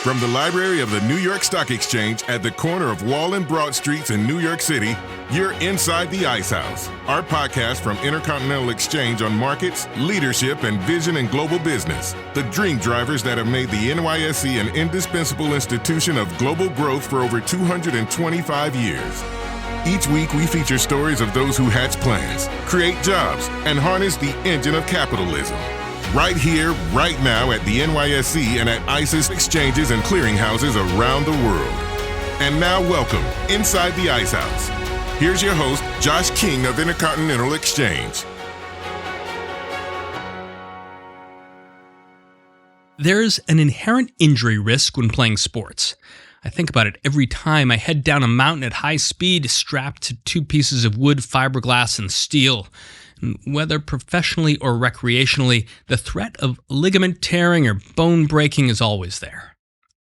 From the library of the New York Stock Exchange at the corner of Wall and Broad Streets in New York City, you're inside the Ice House, our podcast from Intercontinental Exchange on markets, leadership, and vision in global business. The dream drivers that have made the NYSE an indispensable institution of global growth for over 225 years. Each week, we feature stories of those who hatch plans, create jobs, and harness the engine of capitalism. Right here, right now at the NYSE and at ICE's exchanges and clearinghouses around the world. And now welcome inside the Ice House. Here's your host, Josh King of Intercontinental Exchange. There's an inherent injury risk when playing sports. I think about it every time I head down a mountain at high speed strapped to two pieces of wood, fiberglass, and steel. Whether professionally or recreationally, the threat of ligament tearing or bone breaking is always there.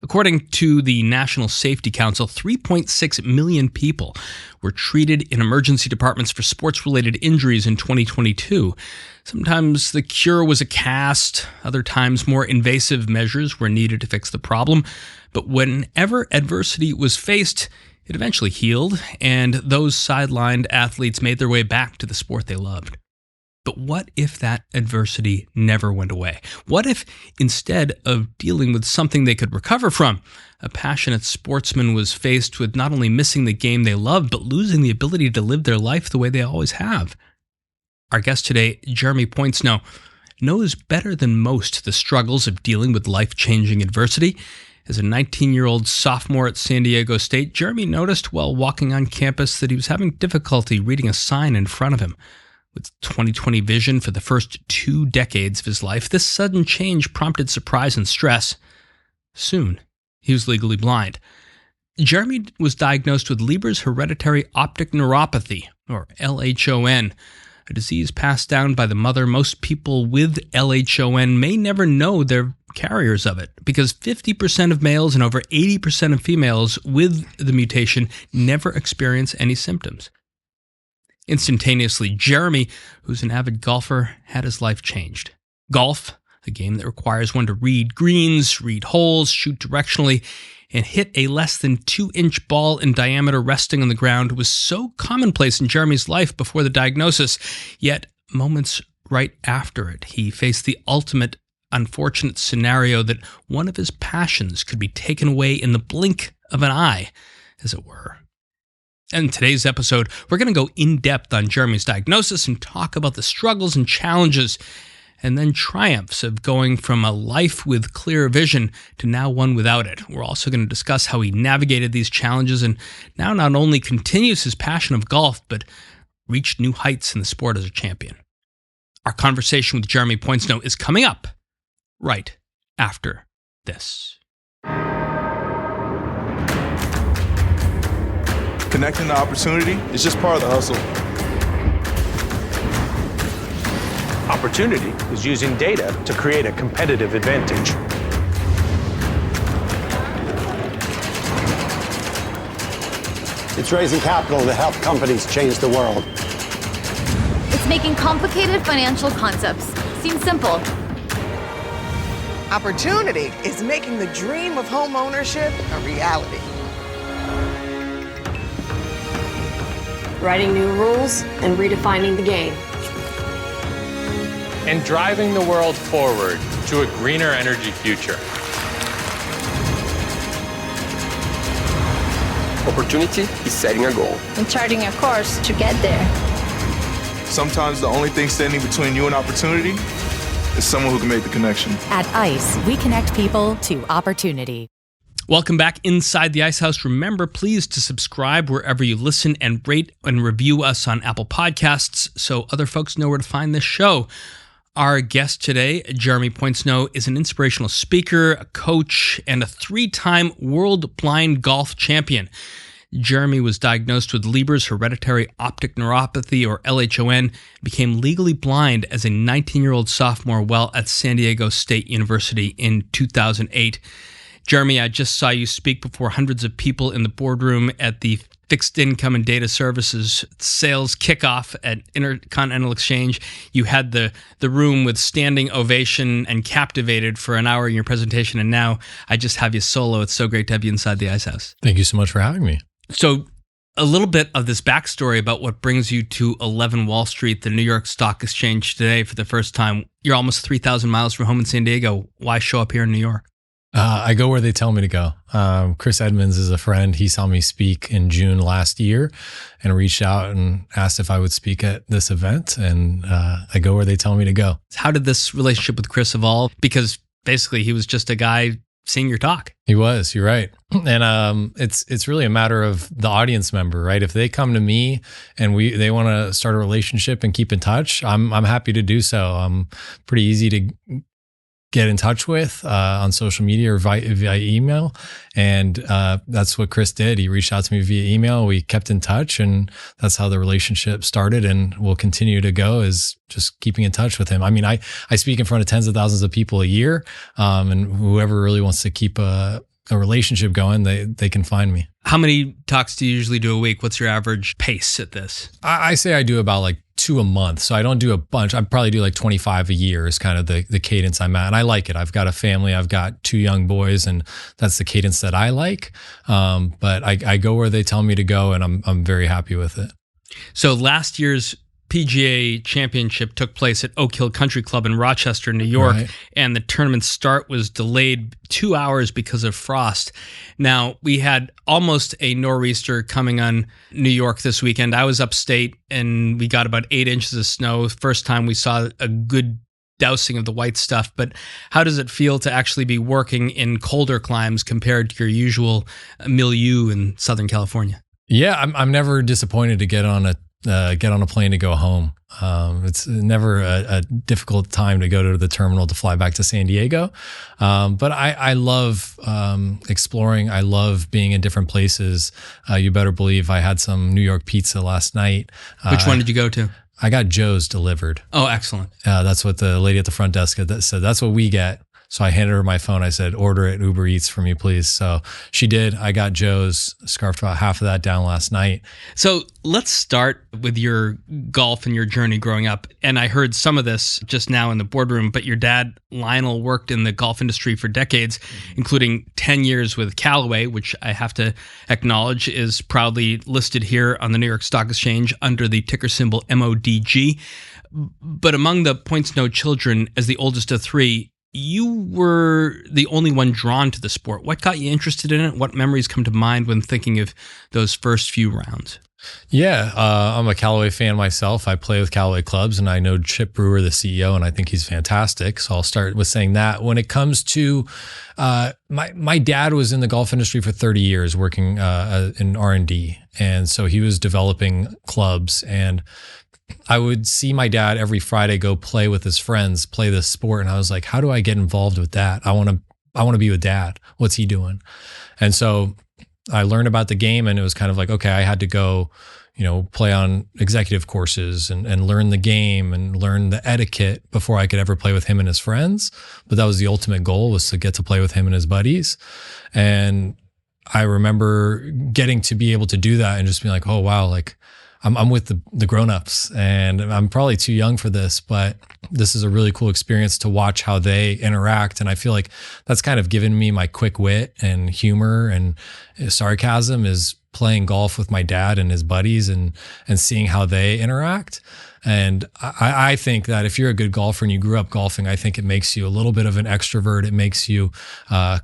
According to the National Safety Council, 3.6 million people were treated in emergency departments for sports-related injuries in 2022. Sometimes the cure was a cast, other times more invasive measures were needed to fix the problem. But whenever adversity was faced, it eventually healed, and those sidelined athletes made their way back to the sport they loved. But what if that adversity never went away? What if, instead of dealing with something they could recover from, a passionate sportsman was faced with not only missing the game they loved, but losing the ability to live their life the way they always have? Our guest today, Jeremy Poincenot, knows better than most the struggles of dealing with life-changing adversity. As a 19-year-old sophomore at San Diego State, Jeremy noticed while walking on campus that he was having difficulty reading a sign in front of him. With 20/20 vision for the first 2 decades of his life, this sudden change prompted surprise and stress. Soon, he was legally blind. Jeremy was diagnosed with Leber's hereditary optic neuropathy, or LHON, a disease passed down by the mother. Most people with LHON may never know they're carriers of it, because 50% of males and over 80% of females with the mutation never experience any symptoms. Instantaneously, Jeremy, who's an avid golfer, had his life changed. Golf, a game that requires one to read greens, read holes, shoot directionally, and hit a less than 2-inch ball in diameter resting on the ground, was so commonplace in Jeremy's life before the diagnosis. Yet, moments right after it, he faced the ultimate unfortunate scenario that one of his passions could be taken away in the blink of an eye, as it were. In today's episode, we're going to go in-depth on Jeremy's diagnosis and talk about the struggles and challenges and then triumphs of going from a life with clear vision to now one without it. We're also going to discuss how he navigated these challenges and now not only continues his passion of golf, but reached new heights in the sport as a champion. Our conversation with Jeremy Poincenot is coming up right after this. Connecting to opportunity is just part of the hustle. Opportunity is using data to create a competitive advantage. It's raising capital to help companies change the world. It's making complicated financial concepts seem simple. Opportunity is making the dream of home ownership a reality. Writing new rules and redefining the game. And driving the world forward to a greener energy future. Opportunity is setting a goal. And charting a course to get there. Sometimes the only thing standing between you and opportunity is someone who can make the connection. At ICE, we connect people to opportunity. Welcome back inside the Ice House. Remember, please, to subscribe wherever you listen and rate and review us on Apple Podcasts so other folks know where to find this show. Our guest today, Jeremy Poincenot, is an inspirational speaker, a coach, and a 3-time world blind golf champion. Jeremy was diagnosed with Leber's hereditary optic neuropathy, or LHON, and became legally blind as a 19-year-old sophomore while at San Diego State University in 2008. Jeremy, I just saw you speak before hundreds of people in the boardroom at the fixed income and data services sales kickoff at Intercontinental Exchange. You had the room with standing ovation and captivated for an hour in your presentation, and now I just have you solo. It's so great to have you inside the Ice House. Thank you so much for having me. So a little bit of this backstory about what brings you to 11 Wall Street, the New York Stock Exchange today for the first time. You're almost 3,000 miles from home in San Diego. Why show up here in New York? I go where they tell me to go. Chris Edmonds is a friend. He saw me speak in June last year and reached out and asked if I would speak at this event. And I go where they tell me to go. How did this relationship with Chris evolve? Because basically he was just a guy seeing your talk. He was, you're right. And it's really a matter of the audience member, right? If they come to me and they want to start a relationship and keep in touch, I'm happy to do so. I'm pretty easy to get in touch with on social media or via email. And that's what Chris did. He reached out to me via email. We kept in touch, and that's how the relationship started and will continue to go, is just keeping in touch with him. I mean, I speak in front of tens of thousands of people a year, and whoever really wants to keep a relationship going, they can find me. How many talks do you usually do a week? What's your average pace at this? I say I do about like 2 a month. So I don't do a bunch. I probably do like 25 a year is kind of the cadence I'm at. And I like it. I've got a family. I've got 2 young boys, and that's the cadence that I like. But I go where they tell me to go, and I'm very happy with it. So last year's PGA Championship took place at Oak Hill Country Club in Rochester, New York, right. And the tournament start was delayed 2 hours because of frost. Now, we had almost a nor'easter coming on New York this weekend. I was upstate, and we got about 8 inches of snow. First time we saw a good dousing of the white stuff. But how does it feel to actually be working in colder climes compared to your usual milieu in Southern California? Yeah, I'm never disappointed to get on a plane to go home. It's never a difficult time to go to the terminal to fly back to San Diego. But I love exploring. I love being in different places. You better believe I had some New York pizza last night. Which one did you go to? I got Joe's delivered. Oh, excellent. That's what the lady at the front desk said. That's what we get. So I handed her my phone. I said, order it Uber Eats for me, please. So she did. I got Joe's, scarfed about half of that down last night. So let's start with your golf and your journey growing up. And I heard some of this just now in the boardroom, but your dad, Lionel, worked in the golf industry for decades, including 10 years with Callaway, which I have to acknowledge is proudly listed here on the New York Stock Exchange under the ticker symbol MODG. But among the Poincenot children, as the oldest of 3, you were the only one drawn to the sport. What got you interested in it? What memories come to mind when thinking of those first few rounds? Yeah, I'm a Callaway fan myself. I play with Callaway clubs, and I know Chip Brewer, the CEO, and I think he's fantastic. So I'll start with saying that. When it comes to my dad was in the golf industry for 30 years working in R&D. And so he was developing clubs, and I would see my dad every Friday go play with his friends, play this sport. And I was like, how do I get involved with that? I want to be with Dad. What's he doing? And so I learned about the game, and it was kind of like, okay, I had to go, play on executive courses and learn the game and learn the etiquette before I could ever play with him and his friends. But that was the ultimate goal, was to get to play with him and his buddies. And I remember getting to be able to do that and just being like, oh, wow, like, I'm with the grown-ups, and I'm probably too young for this, but this is a really cool experience to watch how they interact. And I feel like that's kind of given me my quick wit and humor and sarcasm, is playing golf with my dad and his buddies and seeing how they interact. And I think that if you're a good golfer and you grew up golfing, I think it makes you a little bit of an extrovert. It makes you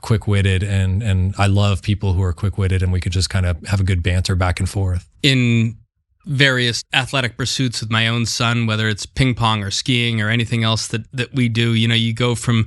quick-witted, and I love people who are quick-witted, and we could just kind of have a good banter back and forth. In various athletic pursuits with my own son, whether it's ping pong or skiing or anything else that we do, you go from,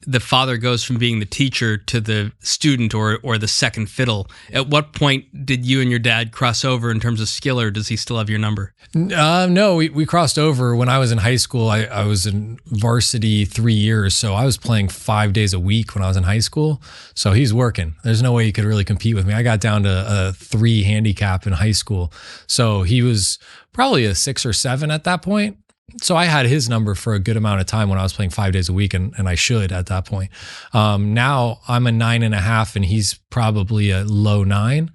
the father goes from being the teacher to the student or the second fiddle. At what point did you and your dad cross over in terms of skill, or does he still have your number? No, we crossed over when I was in high school. I was in varsity 3 years, so I was playing 5 days a week when I was in high school. So he's working. There's no way he could really compete with me. I got down to a 3 handicap in high school. So he was probably a 6 or 7 at that point. So I had his number for a good amount of time when I was playing 5 days a week, and I should at that point. Now I'm a 9.5, and he's probably a low 9.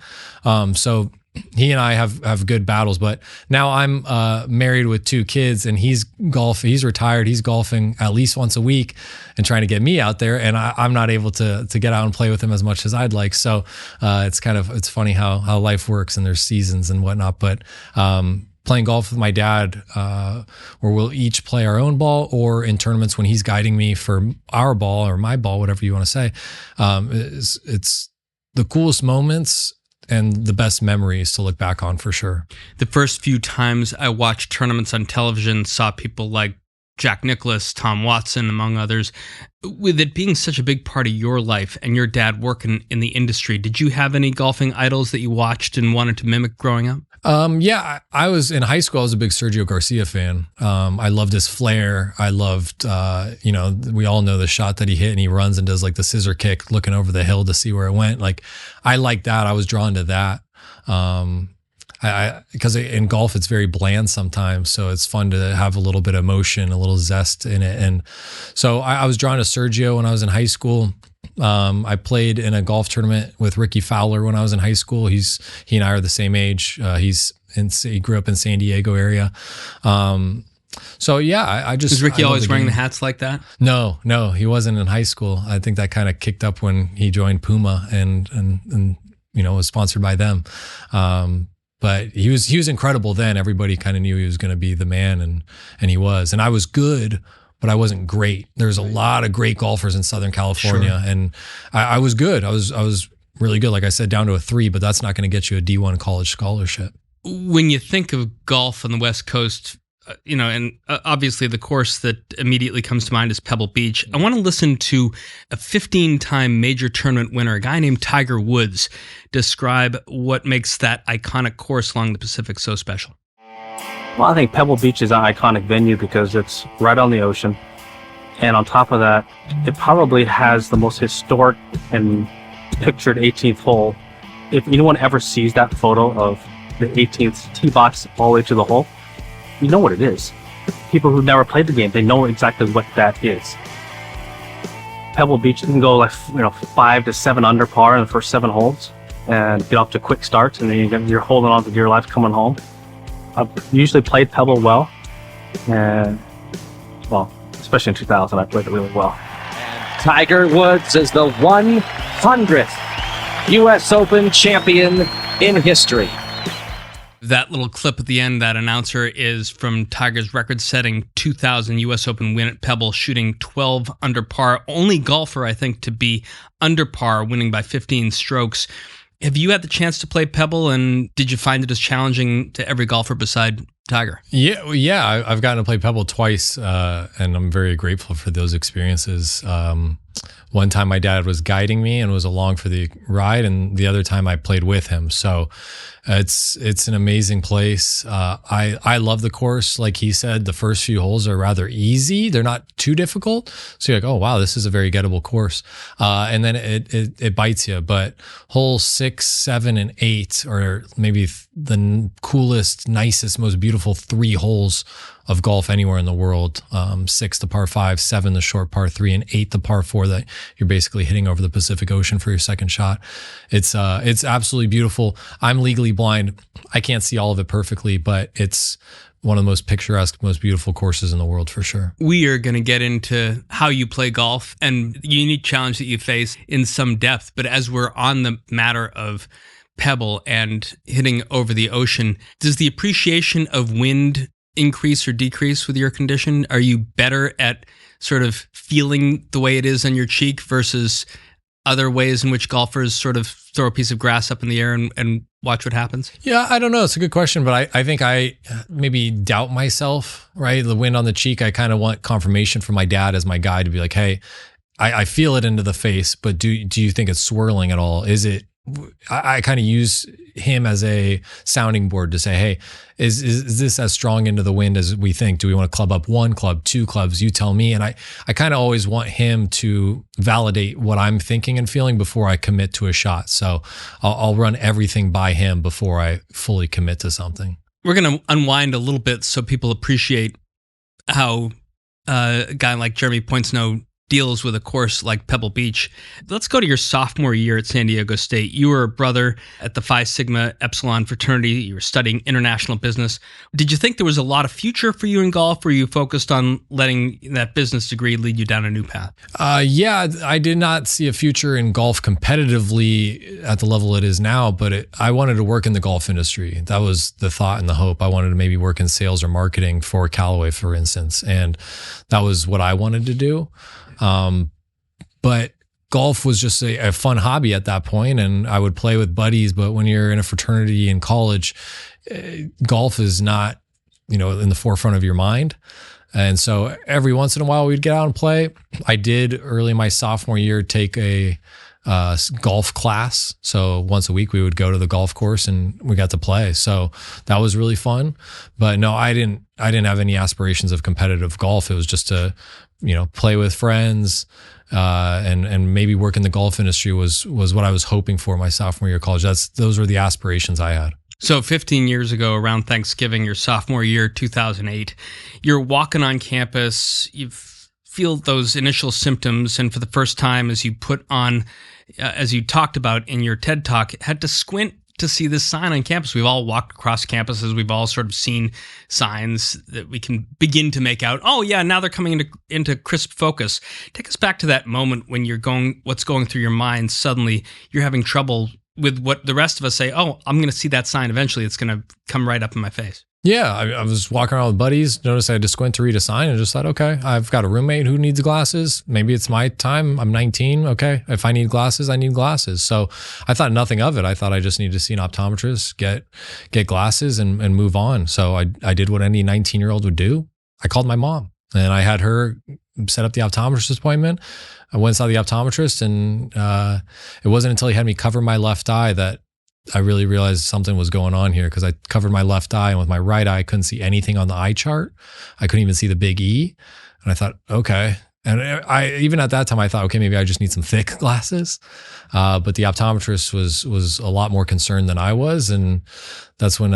So he and I have good battles. But now I'm married with 2 kids, and he's retired. He's golfing at least once a week and trying to get me out there, and I'm not able to get out and play with him as much as I'd like. So it's funny how life works, and there's seasons and whatnot. But playing golf with my dad, where we'll each play our own ball, or in tournaments when he's guiding me for our ball or my ball, whatever you want to say, it's the coolest moments and the best memories to look back on, for sure. The first few times I watched tournaments on television, saw people like Jack Nicklaus, Tom Watson, among others. With it being such a big part of your life and your dad working in the industry, did you have any golfing idols that you watched and wanted to mimic growing up? Yeah, I was in high school. I was a big Sergio Garcia fan. I loved his flair. I loved, we all know the shot that he hit, and he runs and does like the scissor kick, looking over the hill to see where it went. Like, I like that. I was drawn to that. Because in golf, it's very bland sometimes. So it's fun to have a little bit of emotion, a little zest in it. And so I was drawn to Sergio when I was in high school. I played in a golf tournament with Ricky Fowler when I was in high school. He and I are the same age. He grew up in San Diego area. So yeah, I just. Was Ricky always wearing the hats like that? No, he wasn't in high school. I think that kind of kicked up when he joined Puma and was sponsored by them. But he was incredible then. Everybody kind of knew he was going to be the man, and he was. And I was good, but I wasn't great. There's a lot of great golfers in Southern California, sure. And I was good. I was really good. Like I said, down to a 3, but that's not going to get you a D1 college scholarship. When you think of golf on the West Coast, and obviously the course that immediately comes to mind is Pebble Beach. I want to listen to a 15-time major tournament winner, a guy named Tiger Woods, describe what makes that iconic course along the Pacific so special. Well, I think Pebble Beach is an iconic venue because it's right on the ocean. And on top of that, it probably has the most historic and pictured 18th hole. If anyone ever sees that photo of the 18th tee box all the way to the hole, you know what it is. People who've never played the game, they know exactly what that is. Pebble Beach can go 5 to 7 under par in the first 7 holes and get off to quick starts, and then you're holding on to your life coming home. I've usually played Pebble well, and especially in 2000, I played it really well. And Tiger Woods is the 100th U.S. Open champion in history. That little clip at the end, that announcer, is from Tiger's record-setting 2000 U.S. Open win at Pebble, shooting 12 under par. Only golfer, I think, to be under par, winning by 15 strokes. Have you had the chance to play Pebble, and did you find it as challenging to every golfer beside Tiger? Yeah, I've gotten to play Pebble twice, and I'm very grateful for those experiences. One time my dad was guiding me and was along for the ride, and the other time I played with him. So it's an amazing place. I love the course. Like he said, the first few holes are rather easy. They're not too difficult. So you're like, oh wow, this is a very gettable course. And then it bites you. But hole 6, 7, and 8 are maybe the coolest, nicest, most beautiful 3 holes of golf anywhere in the world. 6 the par 5, 7 the short par 3, and 8 the par 4 that you're basically hitting over the Pacific Ocean for your second shot. It's absolutely beautiful. I'm legally blind. I can't see all of it perfectly, but it's one of the most picturesque, most beautiful courses in the world for sure. We are going to get into how you play golf and the unique challenge that you face in some depth. But as we're on the matter of Pebble and hitting over the ocean, does the appreciation of wind increase or decrease with your condition? Are you better at sort of feeling the way it is on your cheek versus other ways in which golfers sort of throw a piece of grass up in the air and watch what happens? Yeah, I don't know. It's a good question, but I think I maybe doubt myself, right? The wind on the cheek, I kind of want confirmation from my dad as my guide to be like, hey, I feel it into the face, but do you think it's swirling at all? Is it, I kind of use him as a sounding board to say, hey, is this as strong into the wind as we think? Do we want to club up 1 club, 2 clubs? You tell me. And I kind of always want him to validate what I'm thinking and feeling before I commit to a shot. So I'll run everything by him before I fully commit to something. We're going to unwind a little bit so people appreciate how a guy like Jeremy Poincenot deals with a course like Pebble Beach. Let's go to your sophomore year at San Diego State. You were a brother at the Phi Sigma Epsilon fraternity. You were studying international business. Did you think there was a lot of future for you in golf, or were you focused on letting that business degree lead you down a new path? Yeah, I did not see a future in golf competitively at the level it is now, but I wanted to work in the golf industry. That was the thought and the hope. I wanted to maybe work in sales or marketing for Callaway, for instance, and that was what I wanted to do. But golf was just a fun hobby at that point, and I would play with buddies. But when you're in a fraternity in college, golf is not, in the forefront of your mind. And so every once in a while we'd get out and play. I did early my sophomore year take a golf class. So once a week we would go to the golf course and we got to play. So that was really fun. But no, I didn't have any aspirations of competitive golf. It was just to, play with friends, and maybe work in the golf industry was what I was hoping for my sophomore year of college. Those were the aspirations I had. So 15 years ago, around Thanksgiving, your sophomore year, 2008, you're walking on campus, you feel those initial symptoms, and for the first time, as you talked about in your TED Talk, had to squint to see this sign on campus. We've all walked across campuses. We've all sort of seen signs that we can begin to make out. Oh yeah, now they're coming into crisp focus. Take us back to that moment when what's going through your mind. Suddenly you're having trouble with what the rest of us say. Oh, I'm going to see that sign eventually. It's going to come right up in my face. Yeah, I was walking around with buddies, noticed I had to squint to read a sign, and just thought, okay, I've got a roommate who needs glasses. Maybe it's my time. I'm 19. Okay, if I need glasses, I need glasses. So I thought nothing of it. I thought I just needed to see an optometrist, get glasses, and move on. So I did what any 19-year-old would do. I called my mom, and I had her set up the optometrist appointment. I went and saw the optometrist, and it wasn't until he had me cover my left eye that I really realized something was going on here, because I covered my left eye, and with my right eye, I couldn't see anything on the eye chart. I couldn't even see the big E. And I thought, okay. And even at that time, I thought, okay, maybe I just need some thick glasses. But the optometrist was a lot more concerned than I was. And that's when,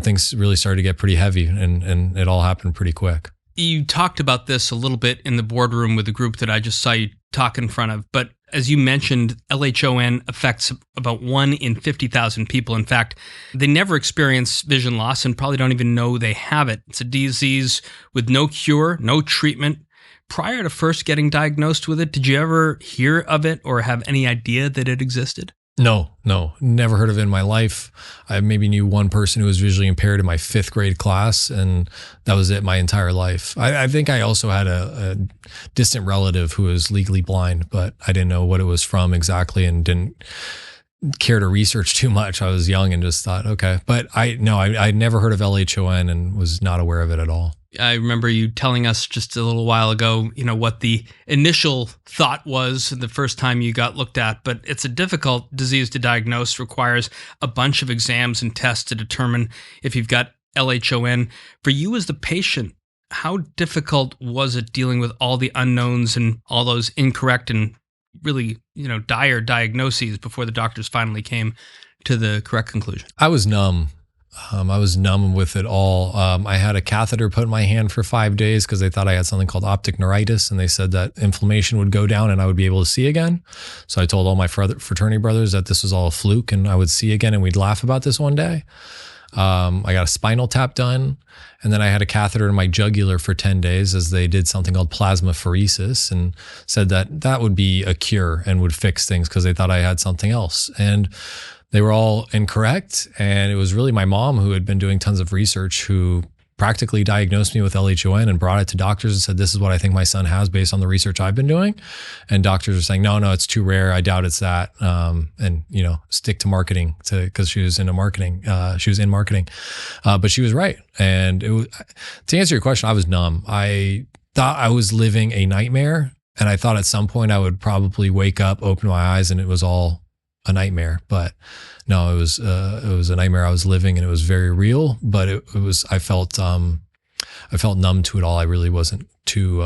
things really started to get pretty heavy, and it all happened pretty quick. You talked about this a little bit in the boardroom with the group that I just saw you talk in front of, but as you mentioned, LHON affects about 1 in 50,000 people. In fact, they never experience vision loss and probably don't even know they have it. It's a disease with no cure, no treatment. Prior to first getting diagnosed with it, did you ever hear of it or have any idea that it existed? No, never heard of it in my life. I maybe knew one person who was visually impaired in my 5th grade class, and that was it my entire life. I think I also had a distant relative who was legally blind, but I didn't know what it was from exactly and didn't care to research too much. I was young and just thought, okay. But I'd never heard of LHON and was not aware of it at all. I remember you telling us just a little while ago, what the initial thought was the first time you got looked at, but it's a difficult disease to diagnose, requires a bunch of exams and tests to determine if you've got LHON. For you as the patient, how difficult was it dealing with all the unknowns and all those incorrect and really, dire diagnoses before the doctors finally came to the correct conclusion? I was numb. I was numb with it all. I had a catheter put in my hand for 5 days because they thought I had something called optic neuritis, and they said that inflammation would go down and I would be able to see again. So I told all my fraternity brothers that this was all a fluke and I would see again, and we'd laugh about this one day. I got a spinal tap done, and then I had a catheter in my jugular for 10 days as they did something called plasmapheresis, and said that would be a cure and would fix things because they thought I had something else. And they were all incorrect. And it was really my mom, who had been doing tons of research, who practically diagnosed me with LHON and brought it to doctors and said, this is what I think my son has based on the research I've been doing. And doctors are saying, no, it's too rare. I doubt it's that. And stick to marketing because she was into marketing. She was in marketing, but she was right. And to answer your question, I was numb. I thought I was living a nightmare. And I thought at some point I would probably wake up, open my eyes, and it was all a nightmare. But no, it was a nightmare I was living, and it was very real. But I felt numb to it all. I really wasn't too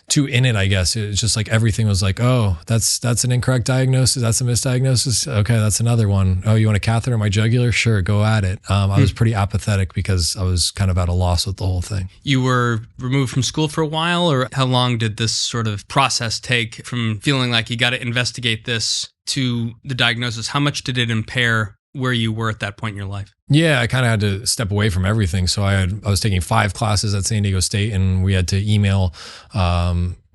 too in it, I guess. It's just like everything was like, oh, that's an incorrect diagnosis. That's a misdiagnosis. Okay, that's another one. Oh, you want a catheter in my jugular? Sure, go at it. I was pretty apathetic because I was kind of at a loss with the whole thing. You were removed from school for a while, or how long did this sort of process take from feeling like you got to investigate this to the diagnosis? How much did it impair where you were at that point in your life? Yeah, I kind of had to step away from everything. So I was taking 5 classes at San Diego State, and we had to email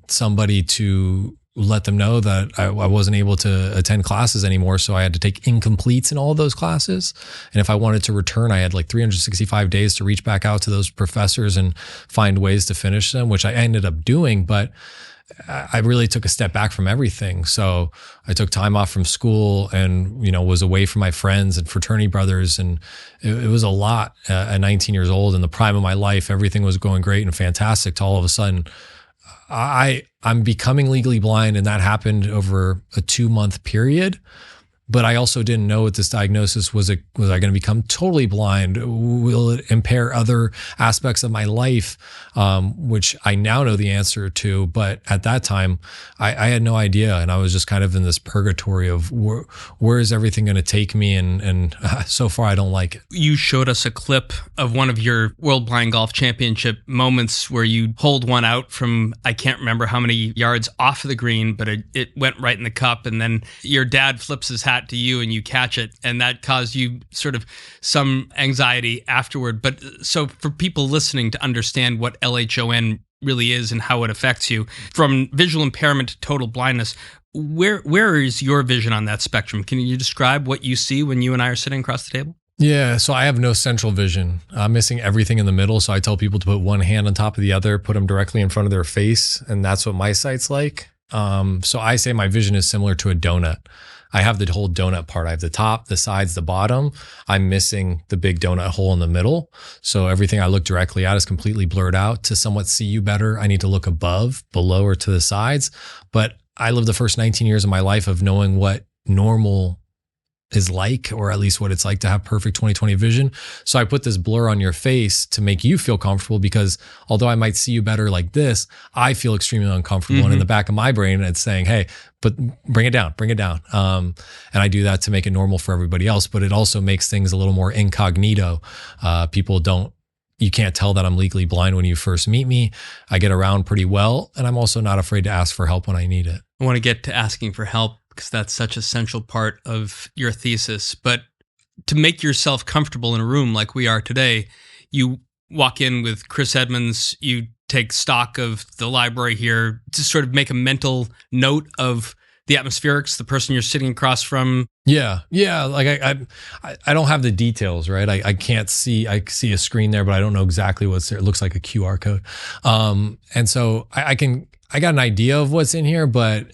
somebody to let them know that I wasn't able to attend classes anymore. So I had to take incompletes in all of those classes. And if I wanted to return, I had like 365 days to reach back out to those professors and find ways to finish them, which I ended up doing. But I really took a step back from everything. So I took time off from school and, was away from my friends and fraternity brothers. And it was a lot at 19 years old, in the prime of my life. Everything was going great and fantastic, to all of a sudden I'm becoming legally blind. And that happened over a 2-month period. But I also didn't know with this diagnosis, was I going to become totally blind? Will it impair other aspects of my life, which I now know the answer to. But at that time, I had no idea. And I was just kind of in this purgatory of where is everything going to take me? And so far, I don't like it. You showed us a clip of one of your World Blind Golf Championship moments where you holed one out from, I can't remember how many yards off of the green, but it went right in the cup. And then your dad flips his hat to you and you catch it, and that caused you sort of some anxiety afterward. But so for people listening to understand what LHON really is and how it affects you, from visual impairment to total blindness, where is your vision on that spectrum? Can you describe what you see when you and I are sitting across the table? Yeah, so I have no central vision. I'm missing everything in the middle. So I tell people to put one hand on top of the other, put them directly in front of their face, and that's what my sight's like. So I say my vision is similar to a donut. I have the whole donut part. I have the top, the sides, the bottom. I'm missing the big donut hole in the middle. So everything I look directly at is completely blurred out. To somewhat see you better, I need to look above, below, or to the sides. But I lived the first 19 years of my life of knowing what normal is like, or at least what it's like to have perfect 20/20 vision. So I put this blur on your face to make you feel comfortable, because although I might see you better like this, I feel extremely uncomfortable. And in the back of my brain, it's saying, hey, but bring it down. And I do that to make it normal for everybody else, but it also makes things a little more incognito. You can't tell that I'm legally blind when you first meet me. I get around pretty well, and I'm also not afraid to ask for help when I need it. I want to get to asking for help, because that's such a central part of your thesis. But to make yourself comfortable in a room like we are today, you walk in with Chris Edmonds, you take stock of the library here, to sort of make a mental note of the atmospherics, the person you're sitting across from. Yeah. Like I don't have the details, right? I can't see. I see a screen there, but I don't know exactly what's there. It looks like a QR code. And so I got an idea of what's in here, but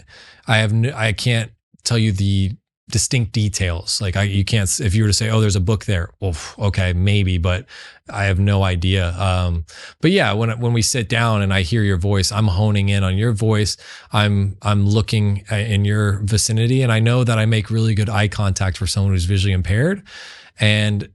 I can't tell you the distinct details. Like you can't, if you were to say, oh, there's a book there. Well, okay, maybe, but I have no idea. But yeah, when we sit down and I hear your voice, I'm honing in on your voice. I'm looking in your vicinity, and I know that I make really good eye contact for someone who's visually impaired. And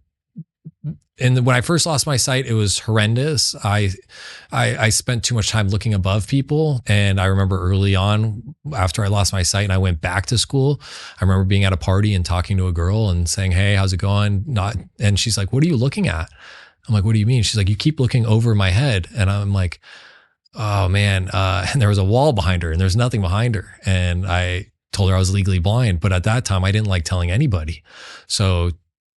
when I first lost my sight, it was horrendous. I spent too much time looking above people. And I remember early on, after I lost my sight and I went back to school, I remember being at a party and talking to a girl and saying, hey, how's it going? And she's like, what are you looking at? I'm like, what do you mean? She's like, you keep looking over my head. And I'm like, oh man. And there was a wall behind her and there's nothing behind her. And I told her I was legally blind. But at that time, I didn't like telling anybody. So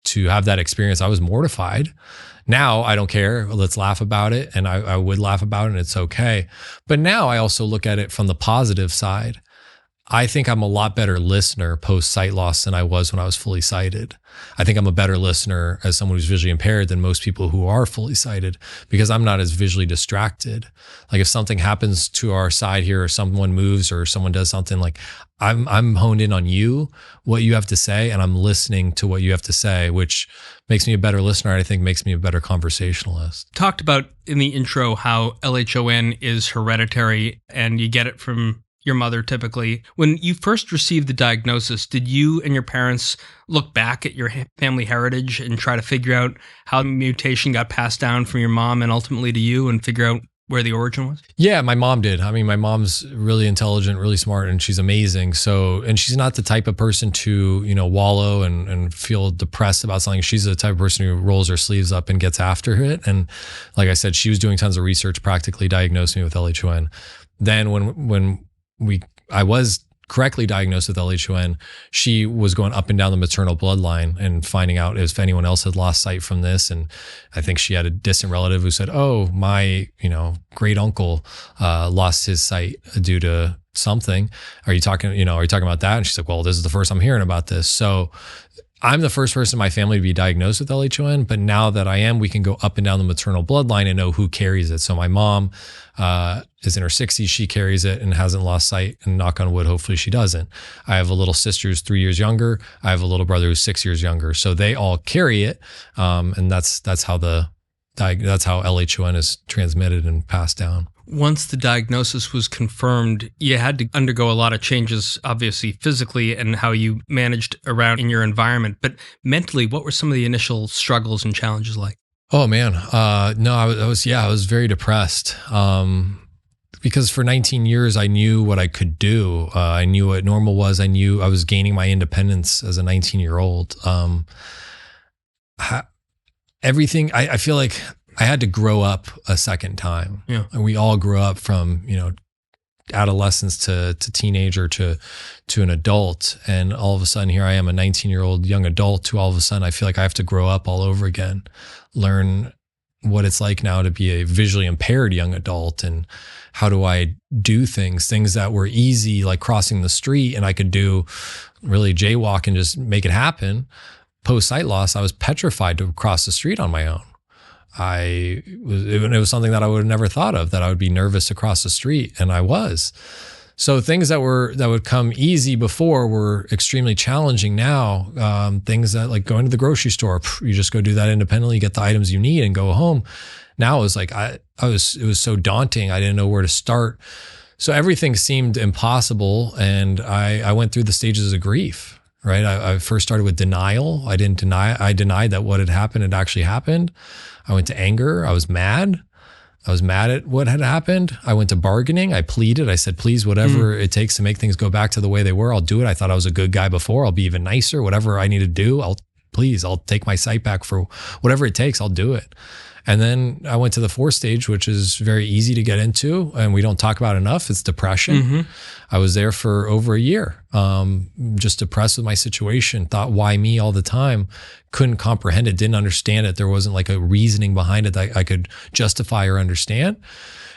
to have that experience, I was mortified. Now I don't care. Let's laugh about it. And I would laugh about it, and it's okay. But now I also look at it from the positive side. I think I'm a lot better listener post sight loss than I was when I was fully sighted. I think I'm a better listener as someone who's visually impaired than most people who are fully sighted, because I'm not as visually distracted. Like if something happens to our side here, or someone moves or someone does something, like I'm honed in on you, what you have to say, and I'm listening to what you have to say, which makes me a better listener. I think makes me a better conversationalist. Talked about in the intro how LHON is hereditary and you get it from your mother typically. When you first received the diagnosis, did you and your parents look back at your family heritage and try to figure out how the mutation got passed down from your mom and ultimately to you, and figure out where the origin was? Yeah, my mom did. I mean, my mom's really intelligent, really smart, and she's amazing. So, and she's not the type of person to, wallow and feel depressed about something. She's the type of person who rolls her sleeves up and gets after it. And like I said, she was doing tons of research, practically diagnosed me with LHON. Then when I was correctly diagnosed with LHON, she was going up and down the maternal bloodline and finding out if anyone else had lost sight from this. And I think she had a distant relative who said, "Oh, my, great uncle lost his sight due to something. Are you talking about that?" And she's like, "Well, this is the first I'm hearing about this." So I'm the first person in my family to be diagnosed with LHON, but now that I am, we can go up and down the maternal bloodline and know who carries it. So my mom is in her 60s. She carries it and hasn't lost sight, and knock on wood, hopefully she doesn't. I have a little sister who's 3 years younger. I have a little brother who's 6 years younger. So they all carry it. And that's how LHON is transmitted and passed down. Once the diagnosis was confirmed, you had to undergo a lot of changes, obviously physically, and how you managed around in your environment. But mentally, what were some of the initial struggles and challenges like? Oh man, no, I was very depressed. Because for 19 years, I knew what I could do. I knew what normal was. I knew I was gaining my independence as a 19-year-old. Everything, I feel like I had to grow up a second time. Yeah. And we all grew up from, adolescence to teenager to an adult. And all of a sudden here I am, a 19-year-old young adult who all of a sudden I feel like I have to grow up all over again, learn what it's like now to be a visually impaired young adult, and how do I do things that were easy, like crossing the street, and I could do really jaywalk and just make it happen. Post sight loss, I was petrified to cross the street on my own. It was something that I would have never thought of, that I would be nervous to cross the street, and I was. So things that would come easy before were extremely challenging now. Things that, like going to the grocery store, you just go do that independently, get the items you need and go home. Now it was like it was so daunting. I didn't know where to start. So everything seemed impossible, and I went through the stages of grief. Right. I first started with denial. I denied that what had happened had actually happened. I went to anger. I was mad. I was mad at what had happened. I went to bargaining. I pleaded. I said, please, whatever it takes to make things go back to the way they were, I'll do it. I thought I was a good guy before. I'll be even nicer. Whatever I need to do, I'll take my sight back for whatever it takes. I'll do it. And then I went to the fourth stage, which is very easy to get into, and we don't talk about enough. It's depression. Mm-hmm. I was there for over a year, just depressed with my situation, thought, why me all the time? Couldn't comprehend it, didn't understand it. There wasn't like a reasoning behind it that I could justify or understand.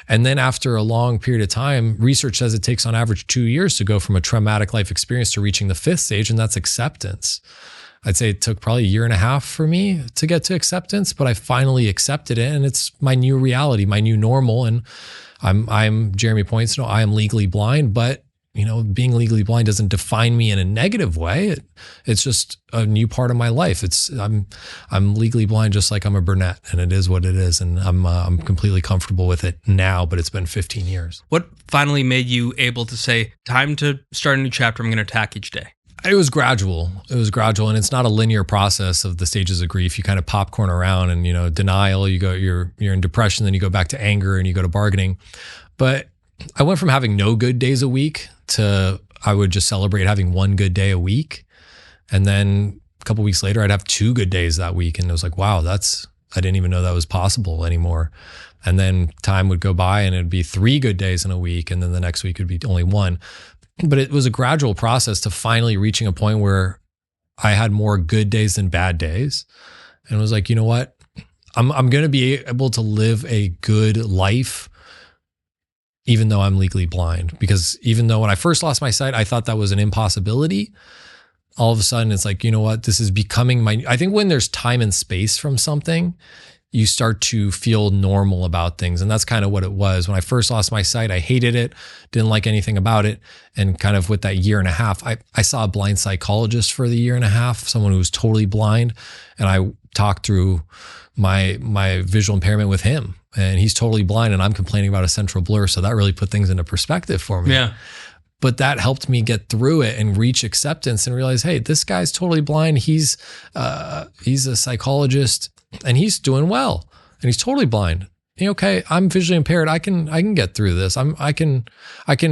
And then after a long period of time, research says it takes on average 2 years to go from a traumatic life experience to reaching the fifth stage, and that's acceptance. I'd say it took probably a year and a half for me to get to acceptance, but I finally accepted it, and it's my new reality, my new normal. And I'm Jeremy Poincenot. I am legally blind, but being legally blind doesn't define me in a negative way. It's just a new part of my life. I'm legally blind, just like I'm a brunette, and it is what it is. And I'm completely comfortable with it now, but it's been 15 years. What finally made you able to say, time to start a new chapter? I'm going to attack each day. It was gradual. And it's not a linear process of the stages of grief. You kind of popcorn around, and denial. You're in depression, then you go back to anger, and you go to bargaining. But I went from having no good days a week to I would just celebrate having one good day a week, and then a couple of weeks later I'd have 2 good days that week, and it was like, wow, I didn't even know that was possible anymore. And then time would go by, and it'd be 3 good days in a week, and then the next week would be only 1. But it was a gradual process to finally reaching a point where I had more good days than bad days. And it was like, you know what? I'm going to be able to live a good life even though I'm legally blind. Because even though when I first lost my sight, I thought that was an impossibility, all of a sudden it's like, you know what? This is becoming I think when there's time and space from something, you start to feel normal about things. And that's kind of what it was. When I first lost my sight, I hated it, didn't like anything about it. And kind of with that year and a half, I saw a blind psychologist for the year and a half, someone who was totally blind. And I talked through my visual impairment with him. And he's totally blind, and I'm complaining about a central blur. So that really put things into perspective for me. Yeah. But that helped me get through it and reach acceptance and realize, hey, this guy's totally blind. He's a psychologist, and he's doing well, and he's totally blind. okay, I'm visually impaired. I can get through this. I can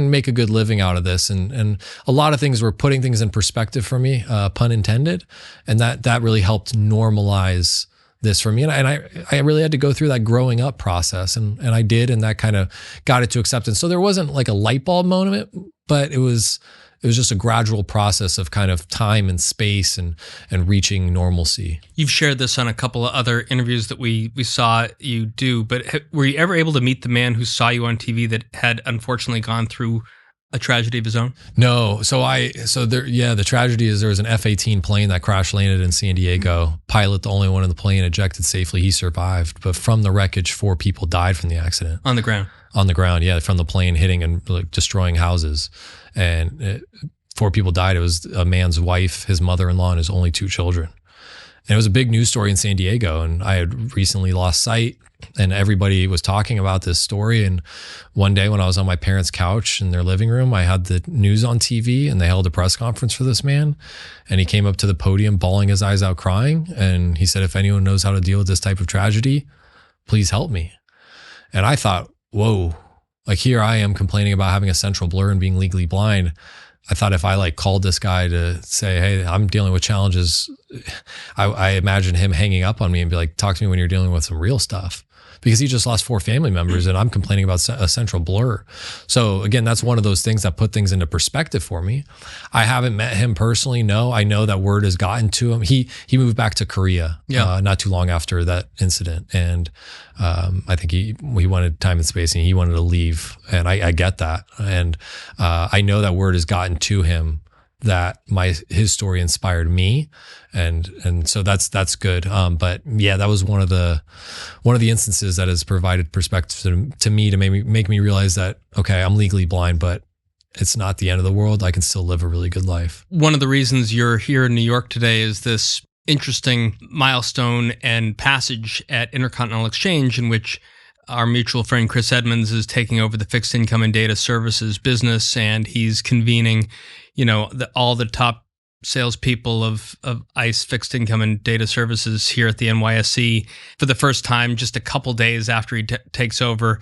make a good living out of this. And a lot of things were putting things in perspective for me, pun intended. And that really helped normalize this for me. And I really had to go through that growing up process, and I did, and that kind of got it to acceptance. So there wasn't like a light bulb moment, but it was just a gradual process of kind of time and space and reaching normalcy. You've shared this on a couple of other interviews that we saw you do, but were you ever able to meet the man who saw you on TV that had unfortunately gone through a tragedy of his own? No. The tragedy is there was an F-18 plane that crash landed in San Diego. Pilot, the only one in the plane, ejected safely. He survived, but from the wreckage, 4 people died from the accident. On the ground? On the ground, yeah, from the plane hitting and like destroying houses. And 4 people died. It was a man's wife, his mother-in-law, and his only 2 children. And it was a big news story in San Diego. And I had recently lost sight, and everybody was talking about this story. And one day when I was on my parents' couch in their living room, I had the news on TV, and they held a press conference for this man. And he came up to the podium bawling his eyes out, crying. And he said, if anyone knows how to deal with this type of tragedy, please help me. And I thought, whoa, like here I am complaining about having a central blur and being legally blind. I thought if I like called this guy to say, hey, I'm dealing with challenges, I imagine him hanging up on me and be like, talk to me when you're dealing with some real stuff. Because he just lost 4 family members and I'm complaining about a central blur. So again, that's one of those things that put things into perspective for me. I haven't met him personally. No, I know that word has gotten to him. He moved back to Korea not too long after that incident. And I think he wanted time and space and he wanted to leave. And I get that. And I know that word has gotten to him, that his story inspired me, and so that's good. But yeah, that was one of the instances that has provided perspective to me to make me realize that, okay, I'm legally blind, but it's not the end of the world. I can still live a really good life. One of the reasons you're here in New York today is this interesting milestone and passage at Intercontinental Exchange in which our mutual friend Chris Edmonds is taking over the fixed income and data services business, and he's convening, all the top salespeople of ICE fixed income and data services here at the NYSE for the first time, just a couple days after he takes over.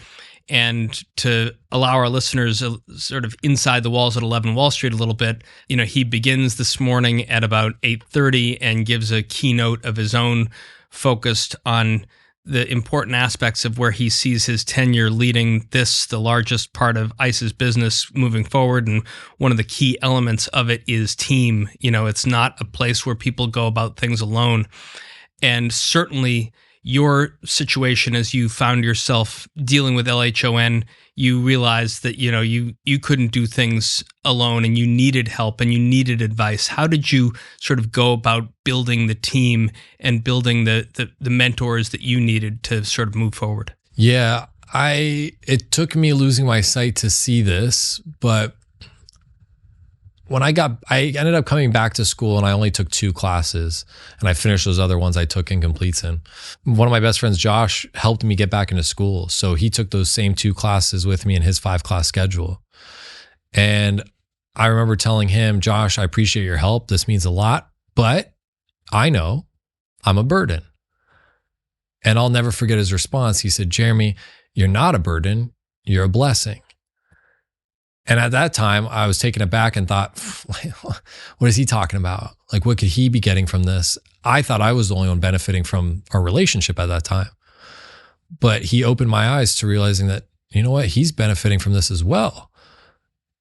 And to allow our listeners sort of inside the walls at 11 Wall Street a little bit, he begins this morning at about 8:30 and gives a keynote of his own focused on the important aspects of where he sees his tenure leading the largest part of ICE's business moving forward. And one of the key elements of it is team. It's not a place where people go about things alone. And certainly your situation as you found yourself dealing with LHON, you realized that, you couldn't do things alone and you needed help and you needed advice. How did you sort of go about building the team and building the mentors that you needed to sort of move forward? Yeah, it took me losing my sight to see this, but when I ended up coming back to school and I only took 2 classes and I finished those other ones I took incompletes in. One of my best friends, Josh, helped me get back into school. So he took those same 2 classes with me in his 5-class schedule. And I remember telling him, Josh, I appreciate your help. This means a lot, but I know I'm a burden. And I'll never forget his response. He said, Jeremy, you're not a burden, you're a blessing. And at that time, I was taken aback and thought, what is he talking about? Like, what could he be getting from this? I thought I was the only one benefiting from our relationship at that time. But he opened my eyes to realizing that, you know what? He's benefiting from this as well.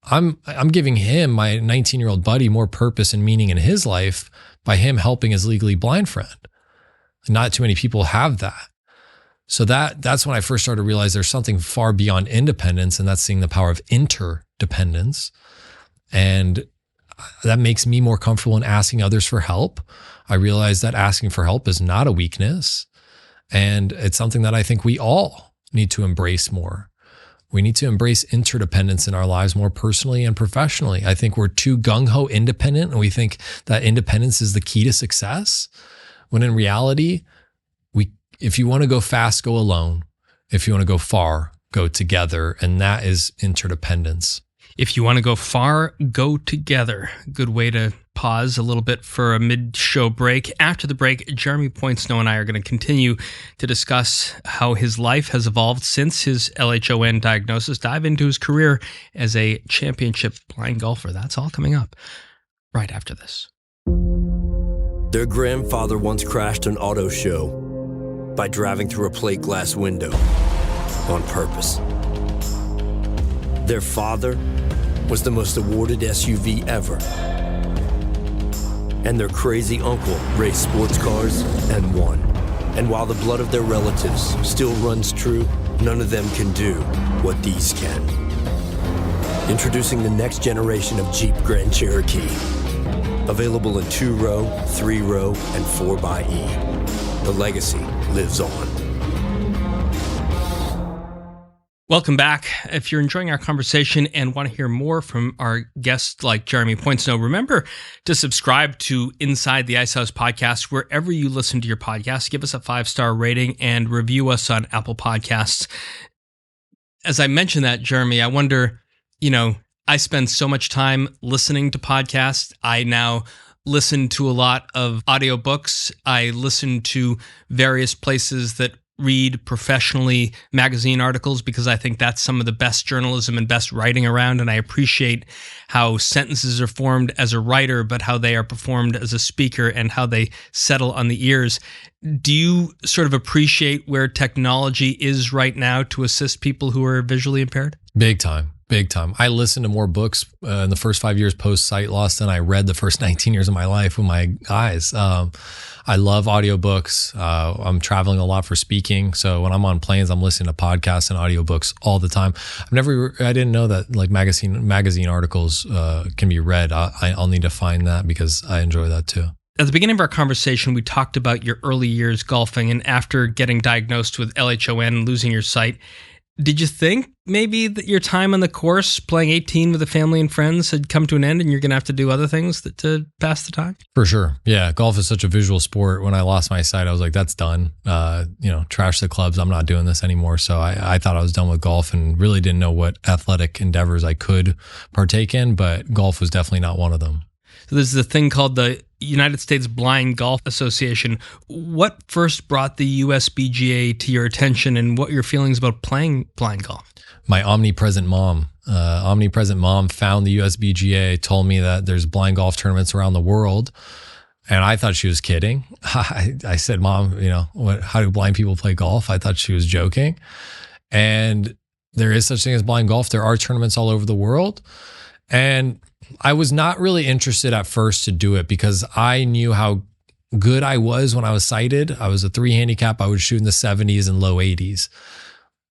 I'm giving him, my 19-year-old buddy, more purpose and meaning in his life by him helping his legally blind friend. Not too many people have that. So that's when I first started to realize there's something far beyond independence, and that's seeing the power of interdependence. And that makes me more comfortable in asking others for help. I realized that asking for help is not a weakness. And it's something that I think we all need to embrace more. We need to embrace interdependence in our lives more personally and professionally. I think we're too gung-ho independent, and we think that independence is the key to success, when in reality, if you want to go fast, go alone. If you want to go far, go together. And that is interdependence. If you want to go far, go together. Good way to pause a little bit for a mid-show break. After the break, Jeremy Poincenot and I are going to continue to discuss how his life has evolved since his LHON diagnosis, dive into his career as a championship blind golfer. That's all coming up right after this. Their grandfather once crashed an auto show by driving through a plate glass window on purpose. Their father was the most awarded SUV ever. And their crazy uncle raced sports cars and won. And while the blood of their relatives still runs true, none of them can do what these can. Introducing the next generation of Jeep Grand Cherokee. Available in 2-row, 3-row, and 4xe. The legacy lives on. Welcome back. If you're enjoying our conversation and want to hear more from our guests like Jeremy Poincenot, remember to subscribe to Inside the Icehouse podcast wherever you listen to your podcast. Give us a 5-star rating and review us on Apple Podcasts. As I mentioned that, Jeremy, I wonder, I spend so much time listening to podcasts. I now listen to a lot of audiobooks. I listen to various places that read professionally magazine articles because I think that's some of the best journalism and best writing around. And I appreciate how sentences are formed as a writer, but how they are performed as a speaker and how they settle on the ears. Do you sort of appreciate where technology is right now to assist people who are visually impaired? Big time. Big time. I listened to more books in the first 5 years post sight loss than I read the first 19 years of my life with my eyes. I love audiobooks. I'm traveling a lot for speaking. So when I'm on planes, I'm listening to podcasts and audiobooks all the time. I didn't know that like magazine articles can be read. I'll need to find that because I enjoy that too. At the beginning of our conversation, we talked about your early years golfing, and after getting diagnosed with LHON and losing your sight, did you think maybe that your time on the course playing 18 with a family and friends had come to an end and you're going to have to do other things to pass the time? For sure. Yeah. Golf is such a visual sport. When I lost my sight, I was like, that's done. Trash the clubs. I'm not doing this anymore. So I thought I was done with golf and really didn't know what athletic endeavors I could partake in, but golf was definitely not one of them. So there's a thing called the United States Blind Golf Association. What first brought the USBGA to your attention and what your feelings about playing blind golf? My omnipresent mom found the USBGA, told me that there's blind golf tournaments around the world. And I thought she was kidding. I said, Mom, how do blind people play golf? I thought she was joking. And there is such thing as blind golf. There are tournaments all over the world. And I was not really interested at first to do it because I knew how good I was when I was sighted. I was a 3 handicap. I would shoot in the 70s and low 80s.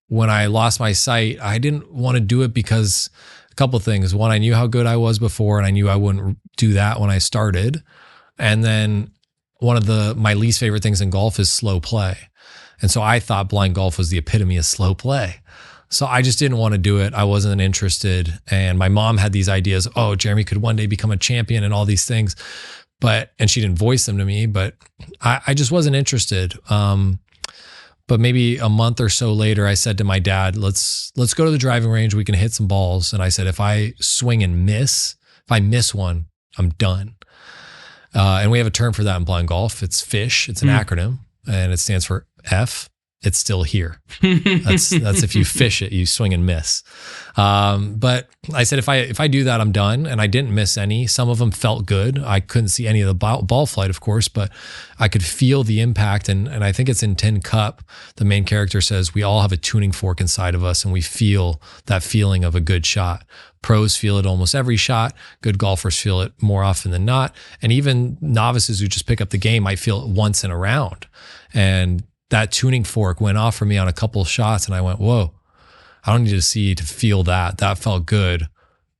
When I lost my sight, I didn't want to do it because a couple of things. One, I knew how good I was before and I knew I wouldn't do that when I started. And then one of my least favorite things in golf is slow play. And so I thought blind golf was the epitome of slow play. So I just didn't want to do it. I wasn't interested. And my mom had these ideas, Jeremy could one day become a champion and all these things. And she didn't voice them to me, but I just wasn't interested. But maybe a month or so later, I said to my dad, let's go to the driving range. We can hit some balls. And I said, if I swing and miss, if I miss one, I'm done. And we have a term for that in blind golf. It's FISH. It's an acronym and it stands for F. It's still here. That's if you fish it, you swing and miss. But I said, if I do that, I'm done. And I didn't miss any. Some of them felt good. I couldn't see any of the ball flight, of course, but I could feel the impact. And I think it's in Tin Cup. The main character says we all have a tuning fork inside of us and we feel that feeling of a good shot. Pros feel it almost every shot. Good golfers feel it more often than not. And even novices who just pick up the game might feel it once in a round. And that tuning fork went off for me on a couple of shots and I went, whoa, I don't need to feel that. That felt good.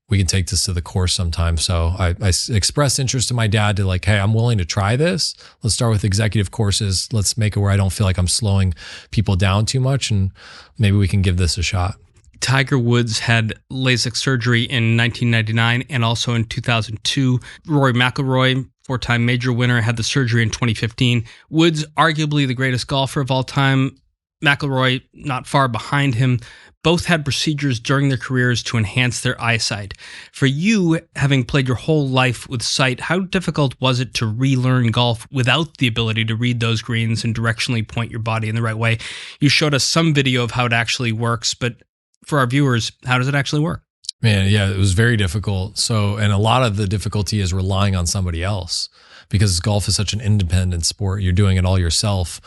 We can take this to the course sometime. So I expressed interest to my dad to hey, I'm willing to try this. Let's start with executive courses. Let's make it where I don't feel like I'm slowing people down too much and maybe we can give this a shot. Tiger Woods had LASIK surgery in 1999 and also in 2002. Rory McIlroy, 4-time major winner, had the surgery in 2015. Woods, arguably the greatest golfer of all time. McIlroy not far behind him. Both had procedures during their careers to enhance their eyesight. For you, having played your whole life with sight, how difficult was it to relearn golf without the ability to read those greens and directionally point your body in the right way? You showed us some video of how it actually works, but for our viewers, how does it actually work? Man, yeah, it was very difficult. So, and a lot of the difficulty is relying on somebody else because golf is such an independent sport. You're doing it all yourself.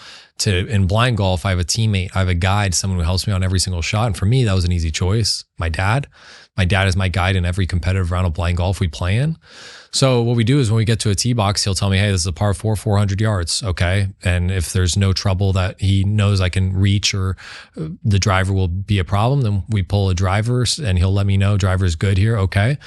In blind golf, I have a teammate, I have a guide, someone who helps me on every single shot. And for me, that was an easy choice. My dad is my guide in every competitive round of blind golf we play in. So what we do is when we get to a tee box, he'll tell me, hey, this is a par 4, 400 yards. Okay. And if there's no trouble that he knows I can reach or the driver will be a problem, then we pull a driver and he'll let me know driver's good here. Okay.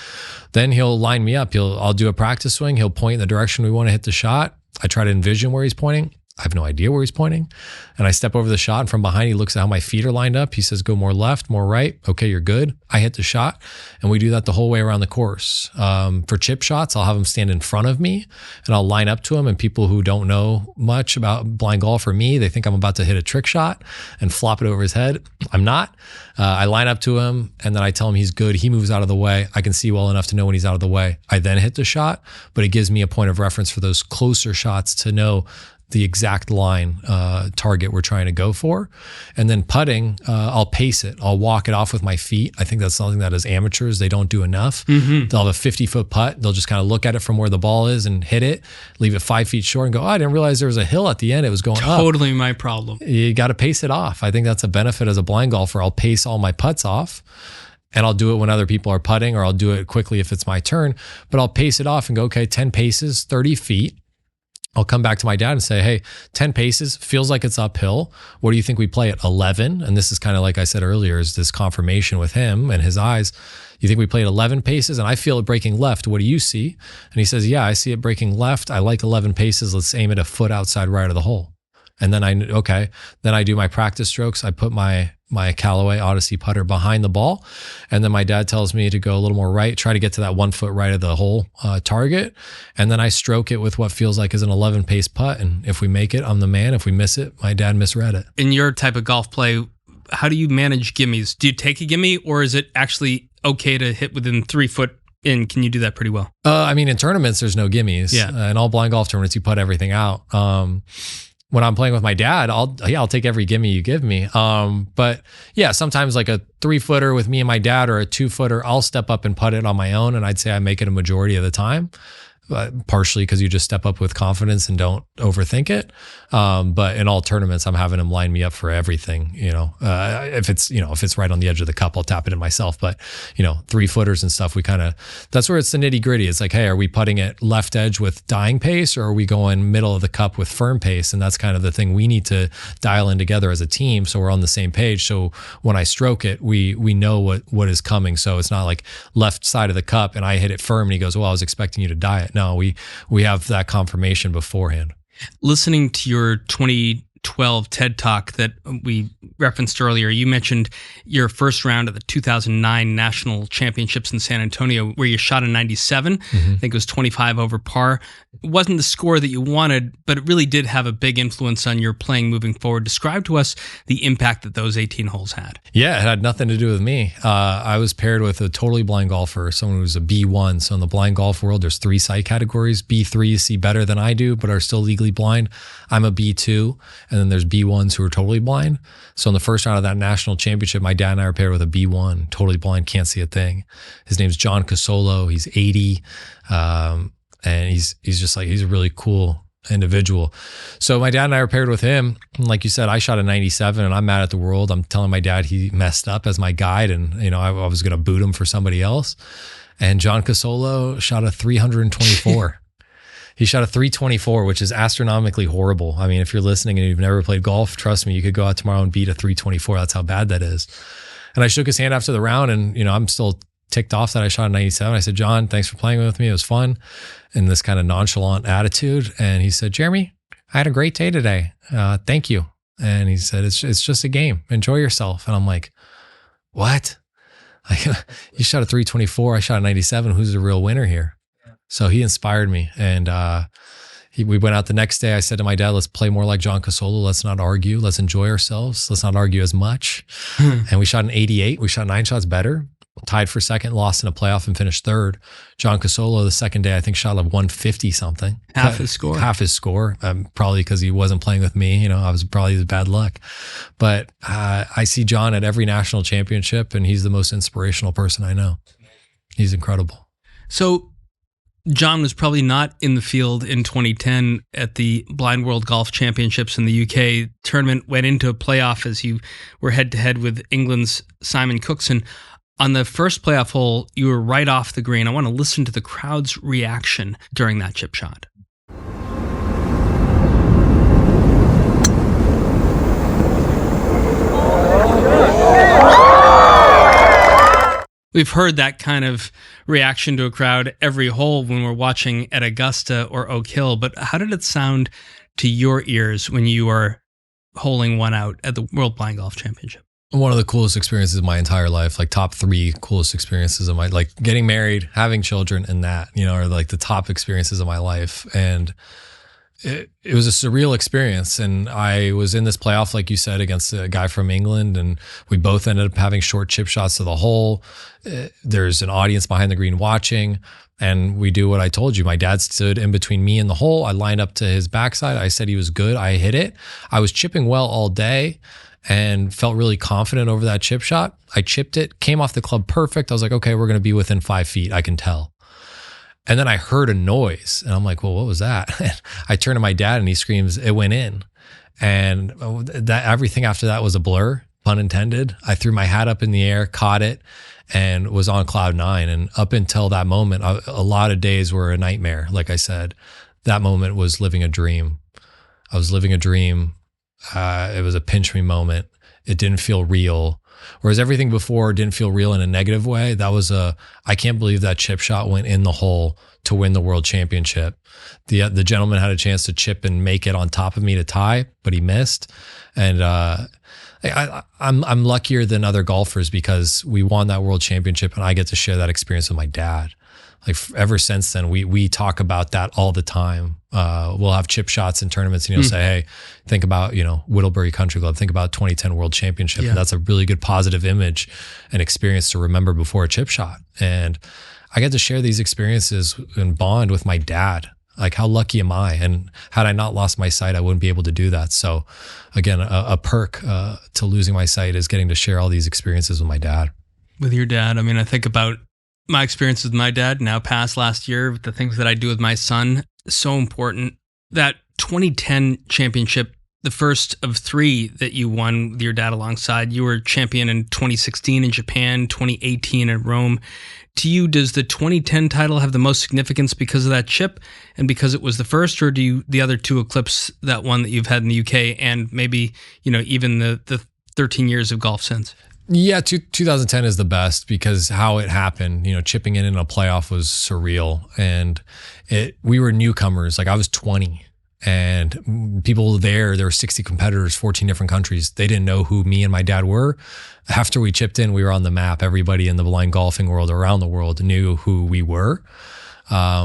Then he'll line me up. I'll do a practice swing. He'll point in the direction we want to hit the shot. I try to envision where he's pointing. I have no idea where he's pointing. And I step over the shot and from behind, he looks at how my feet are lined up. He says, go more left, more right. Okay, you're good. I hit the shot and we do that the whole way around the course. For chip shots, I'll have him stand in front of me and I'll line up to him. And people who don't know much about blind golf or me, they think I'm about to hit a trick shot and flop it over his head. I'm not. I line up to him and then I tell him he's good. He moves out of the way. I can see well enough to know when he's out of the way. I then hit the shot, but it gives me a point of reference for those closer shots to know the exact line target we're trying to go for. And then putting, I'll pace it. I'll walk it off with my feet. I think that's something that as amateurs, they don't do enough. Mm-hmm. They'll have a 50-foot putt. They'll just kind of look at it from where the ball is and hit it, leave it 5 feet short and go, oh, I didn't realize there was a hill at the end. It was going up. Totally my problem. You got to pace it off. I think that's a benefit as a blind golfer. I'll pace all my putts off. And I'll do it when other people are putting, or I'll do it quickly if it's my turn. But I'll pace it off and go, okay, 10 paces, 30 feet. I'll come back to my dad and say, hey, 10 paces feels like it's uphill. What do you think we play at 11? And this is kind of like I said earlier, is this confirmation with him and his eyes. You think we played 11 paces? And I feel it breaking left. What do you see? And he says, yeah, I see it breaking left. I like 11 paces. Let's aim it a foot outside right of the hole. And then then I do my practice strokes. I put my Callaway Odyssey putter behind the ball. And then my dad tells me to go a little more right, try to get to that 1 foot right of the hole target. And then I stroke it with what feels like is an 11 pace putt. And if we make it, I'm the man. If we miss it, my dad misread it. In your type of golf play, how do you manage gimmies? Do you take a gimme or is it actually okay to hit within 3 foot? And can you do that pretty well? I mean, in tournaments, there's no gimmies. Yeah. In all blind golf tournaments, you put everything out. When I'm playing with my dad, I'll take every gimme you give me. But yeah, sometimes like a 3-footer with me and my dad or a 2-footer, I'll step up and putt it on my own. And I'd say I make it a majority of the time. Partially because you just step up with confidence and don't overthink it. But in all tournaments, I'm having him line me up for everything. If it's right on the edge of the cup, I'll tap it in myself. But 3-footers and stuff, that's where it's the nitty gritty. It's like, hey, are we putting it left edge with dying pace or are we going middle of the cup with firm pace? And that's kind of the thing we need to dial in together as a team. So we're on the same page. So when I stroke it, we know what is coming. So it's not like left side of the cup and I hit it firm and he goes, well, I was expecting you to die it. No, we have that confirmation beforehand. Listening to your 2012 TED Talk that we referenced earlier, you mentioned your first round of the 2009 National Championships in San Antonio where you shot a 97. Mm-hmm. I think it was 25 over par. It wasn't the score that you wanted, but it really did have a big influence on your playing moving forward. Describe to us the impact that those 18 holes had. Yeah, it had nothing to do with me. I was paired with a totally blind golfer, someone who's a B1. So in the blind golf world, there's 3 sight categories. B3s see better than I do, but are still legally blind. I'm a B2. And then there's B1s who are totally blind. So in the first round of that national championship, my dad and I were paired with a B1, totally blind, can't see a thing. His name's John Casolo. He's 80. And he's a really cool individual. So my dad and I were paired with him. And like you said, I shot a 97 and I'm mad at the world. I'm telling my dad he messed up as my guide and, I was going to boot him for somebody else. And John Casolo shot a 324. He shot a 324, which is astronomically horrible. I mean, if you're listening and you've never played golf, trust me, you could go out tomorrow and beat a 324. That's how bad that is. And I shook his hand after the round and, I'm still ticked off that I shot a 97. I said, John, thanks for playing with me. It was fun. In this kind of nonchalant attitude. And he said, Jeremy, I had a great day today. Thank you. And he said, it's just a game. Enjoy yourself. And I'm like, what? You shot a 324. I shot a 97. Who's the real winner here? So he inspired me. And We went out the next day. I said to my dad, let's play more like John Casolo. Let's not argue. Let's enjoy ourselves. Let's not argue as much. And we shot an 88. We shot 9 shots better, tied for second, lost in a playoff and finished third. John Casolo, the second day, I think shot a 150 something. Half his score. Probably because he wasn't playing with me. I was probably his bad luck. But I see John at every national championship, and he's the most inspirational person I know. He's incredible. So John was probably not in the field in 2010 at the Blind World Golf Championships in the UK. Tournament went into a playoff as you were head-to-head with England's Simon Cookson. On the first playoff hole, you were right off the green. I want to listen to the crowd's reaction during that chip shot. We've heard that kind of reaction to a crowd every hole when we're watching at Augusta or Oak Hill, but how did it sound to your ears when you were holing one out at the World Blind Golf Championship? One of the coolest experiences of my entire life, like top 3 coolest experiences of my, like getting married, having children, and that, are like the top experiences of my life. And it was a surreal experience. And I was in this playoff, like you said, against a guy from England, and we both ended up having short chip shots to the hole. There's an audience behind the green watching, and we do what I told you. My dad stood in between me and the hole. I lined up to his backside. I said he was good. I hit it. I was chipping well all day and felt really confident over that chip shot. I chipped it, came off the club perfect. I was like, okay, we're going to be within 5 feet. I can tell. And then I heard a noise, and I'm like, well, what was that? And I turn to my dad, and he screams, it went in. And that everything after that was a blur, pun intended. I threw my hat up in the air, caught it, and was on cloud 9. And up until that moment, a lot of days were a nightmare. Like I said, that moment was living a dream. I was living a dream. It was a pinch me moment. It didn't feel real. Whereas everything before didn't feel real in a negative way. That was I can't believe that chip shot went in the hole to win the world championship. The gentleman had a chance to chip and make it on top of me to tie, but he missed. And I'm luckier than other golfers because we won that world championship, and I get to share that experience with my dad. Like ever since then, we talk about that all the time. We'll have chip shots in tournaments, and he'll say, hey, think about, Whittlebury Country Club, think about 2010 World Championship. Yeah. And that's a really good positive image and experience to remember before a chip shot. And I get to share these experiences and bond with my dad. Like, how lucky am I? And had I not lost my sight, I wouldn't be able to do that. So again, a perk to losing my sight is getting to share all these experiences with my dad. With your dad, I mean, I think about my experience with my dad, now passed last year, the things that I do with my son, so important. That 2010 championship, the first of 3 that you won with your dad alongside, you were champion in 2016 in Japan, 2018 in Rome. To you, does the 2010 title have the most significance because of that chip and because it was the first, or do the other 2 eclipse that one that you've had in the UK and maybe, even the 13 years of golf since? Yeah, 2010 is the best because how it happened, chipping in a playoff was surreal. And we were newcomers. Like, I was 20 and people there were 60 competitors, 14 different countries. They didn't know who me and my dad were. After we chipped in, we were on the map. Everybody in the blind golfing world around the world knew who we were,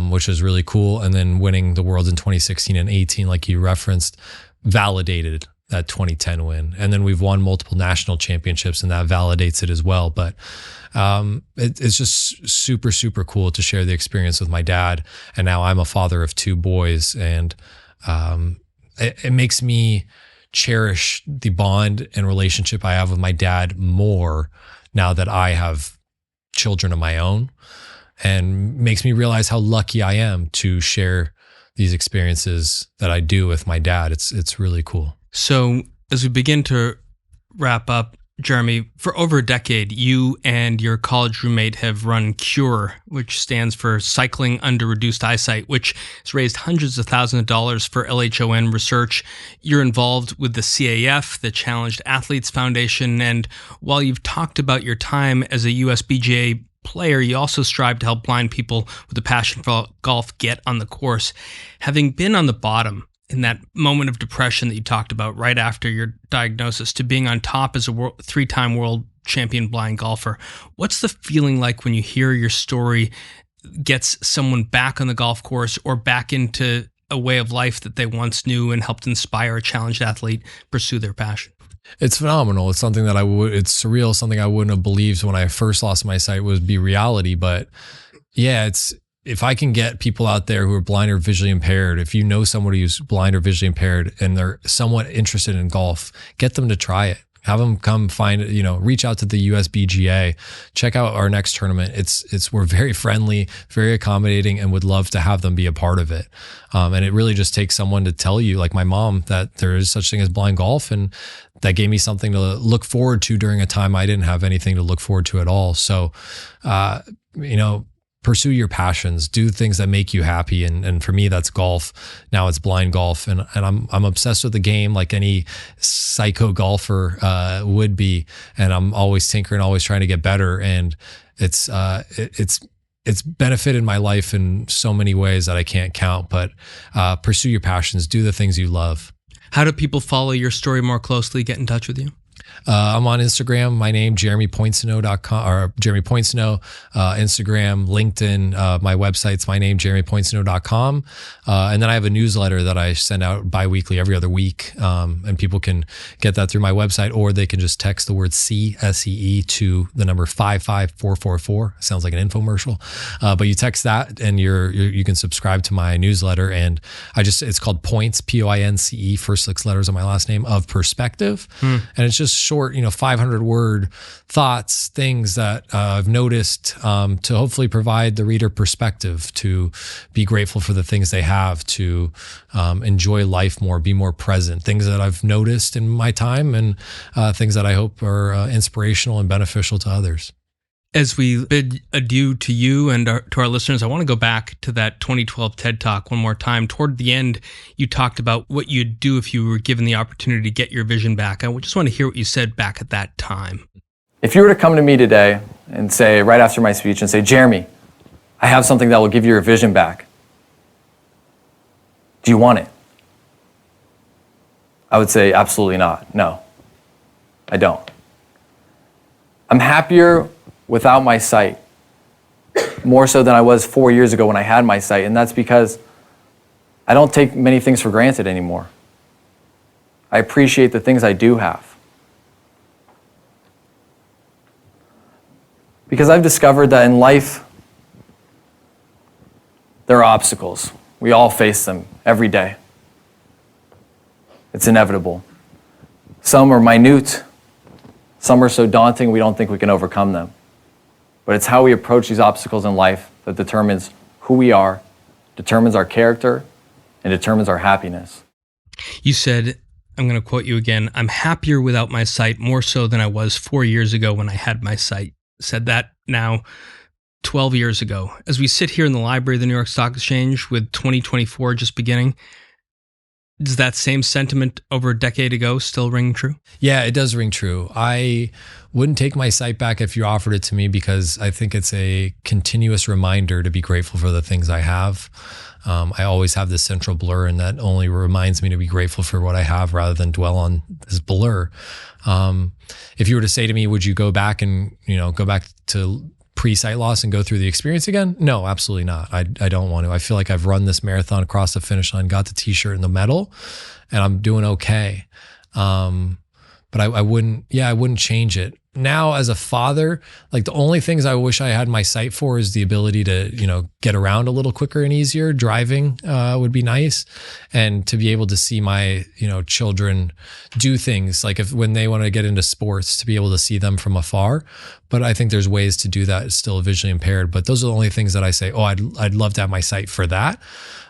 which was really cool. And then winning the world in 2016 and 18, like you referenced, validated that 2010 win. And then we've won multiple national championships, and that validates it as well. But it's just super, super cool to share the experience with my dad. And now I'm a father of 2 boys, and it makes me cherish the bond and relationship I have with my dad more now that I have children of my own, and makes me realize how lucky I am to share these experiences that I do with my dad. It's really cool. So as we begin to wrap up, Jeremy, for over a decade, you and your college roommate have run CURE, which stands for Cycling Under Reduced Eyesight, which has raised hundreds of thousands of dollars for LHON research. You're involved with the CAF, the Challenged Athletes Foundation, and while you've talked about your time as a USBGA player, you also strive to help blind people with a passion for golf get on the course. Having been on the bottom in that moment of depression that you talked about right after your diagnosis to being on top as a 3-time world champion blind golfer, what's the feeling like when you hear your story gets someone back on the golf course or back into a way of life that they once knew and helped inspire a challenged athlete pursue their passion? It's phenomenal. It's something that it's surreal, something I wouldn't have believed when I first lost my sight would be reality. But yeah, if I can get people out there who are blind or visually impaired, if you know somebody who's blind or visually impaired and they're somewhat interested in golf, get them to try it. Have them come reach out to the USBGA, check out our next tournament. We're very friendly, very accommodating, and would love to have them be a part of it. And it really just takes someone to tell you, like my mom, that there is such thing as blind golf, and that gave me something to look forward to during a time I didn't have anything to look forward to at all. So, pursue your passions, do things that make you happy. And for me, that's golf. Now it's blind golf. And I'm obsessed with the game like any psycho golfer would be. And I'm always tinkering, always trying to get better. And it's benefited my life in so many ways that I can't count, but pursue your passions, do the things you love. How do people follow your story more closely, get in touch with you? I'm on Instagram. My name, JeremyPoincenot.com, or Jeremy Poincenot, Instagram, LinkedIn. My website's my name, JeremyPoincenot.com. And then I have a newsletter that I send out bi-weekly, every other week. And people can get that through my website, or they can just text the word SEE to the number 55444. Sounds like an infomercial. But you text that and you can subscribe to my newsletter. And it's called Points, POINCE, first 6 letters of my last name, of perspective. And it's just short, 500 word thoughts, things that I've noticed to hopefully provide the reader perspective, to be grateful for the things they have, to enjoy life more, be more present, things that I've noticed in my time, and things that I hope are inspirational and beneficial to others. As we bid adieu to you and to our listeners, I want to go back to that 2012 TED Talk one more time. Toward the end, you talked about what you'd do if you were given the opportunity to get your vision back. I just want to hear what you said back at that time. If you were to come to me today and say, right after my speech, and say, Jeremy, I have something that will give you your vision back. Do you want it? I would say, absolutely not. No, I don't. I'm happier without my sight, more so than I was 4 years ago when I had my sight. And that's because I don't take many things for granted anymore. I appreciate the things I do have. Because I've discovered that in life, there are obstacles. We all face them every day. It's inevitable. Some are minute. Some are so daunting we don't think we can overcome them. But it's how we approach these obstacles in life that determines who we are, determines our character, and determines our happiness. You said, I'm going to quote you again, I'm happier without my sight, more so than I was 4 years ago when I had my sight. Said that now 12 years ago. As we sit here in the library of the New York Stock Exchange with 2024 just beginning, does that same sentiment over a decade ago still ring true? Yeah, it does ring true. I wouldn't take my sight back if you offered it to me, because I think it's a continuous reminder to be grateful for the things I have. I always have this central blur, and that only reminds me to be grateful for what I have rather than dwell on this blur. If you were to say to me, would you go back and, go back to pre-sight loss and go through the experience again? No, absolutely not. I don't want to. I feel like I've run this marathon across the finish line, got the t-shirt and the medal, and I'm doing okay. But I wouldn't change it. Now, as a father, like the only things I wish I had my sight for is the ability to, get around a little quicker and easier. Driving would be nice. And to be able to see my, children do things like when they want to get into sports, to be able to see them from afar. But I think there's ways to do that still visually impaired. But those are the only things that I say, I'd love to have my sight for that.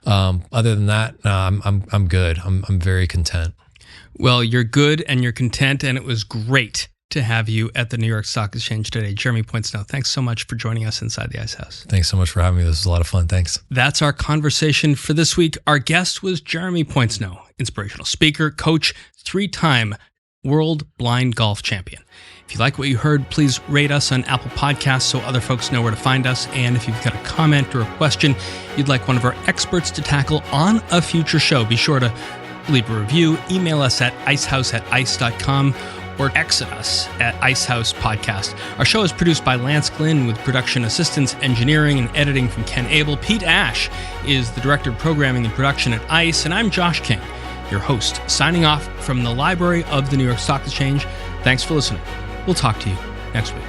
Other than that, I'm good. I'm very content. Well, you're good and you're content, and it was great to have you at the New York Stock Exchange today. Jeremy Poincenot, thanks so much for joining us inside the Ice House. Thanks so much for having me. This was a lot of fun. Thanks. That's our conversation for this week. Our guest was Jeremy Poincenot, inspirational speaker, coach, 3-time world blind golf champion. If you like what you heard, please rate us on Apple Podcasts so other folks know where to find us. And if you've got a comment or a question you'd like one of our experts to tackle on a future show, be sure to leave a review, email us at icehouse@ice.com, or exit us at Icehouse Podcast. Our show is produced by Lance Glynn with production assistance, engineering, and editing from Ken Abel. Pete Ash is the director of programming and production at ICE, and I'm Josh King, your host, signing off from the library of the New York Stock Exchange. Thanks for listening. We'll talk to you next week.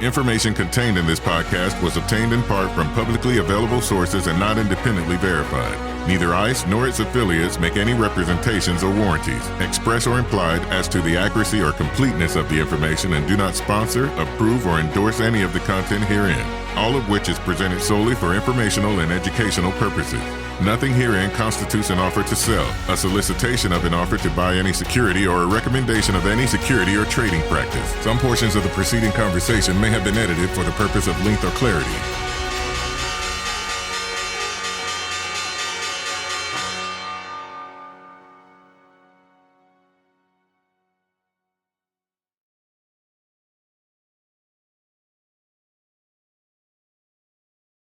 Information contained in this podcast was obtained in part from publicly available sources and not independently verified. Neither ICE nor its affiliates make any representations or warranties, express or implied, as to the accuracy or completeness of the information and do not sponsor, approve, or endorse any of the content herein, all of which is presented solely for informational and educational purposes. Nothing herein constitutes an offer to sell, a solicitation of an offer to buy any security, or a recommendation of any security or trading practice. Some portions of the preceding conversation may have been edited for the purpose of length or clarity.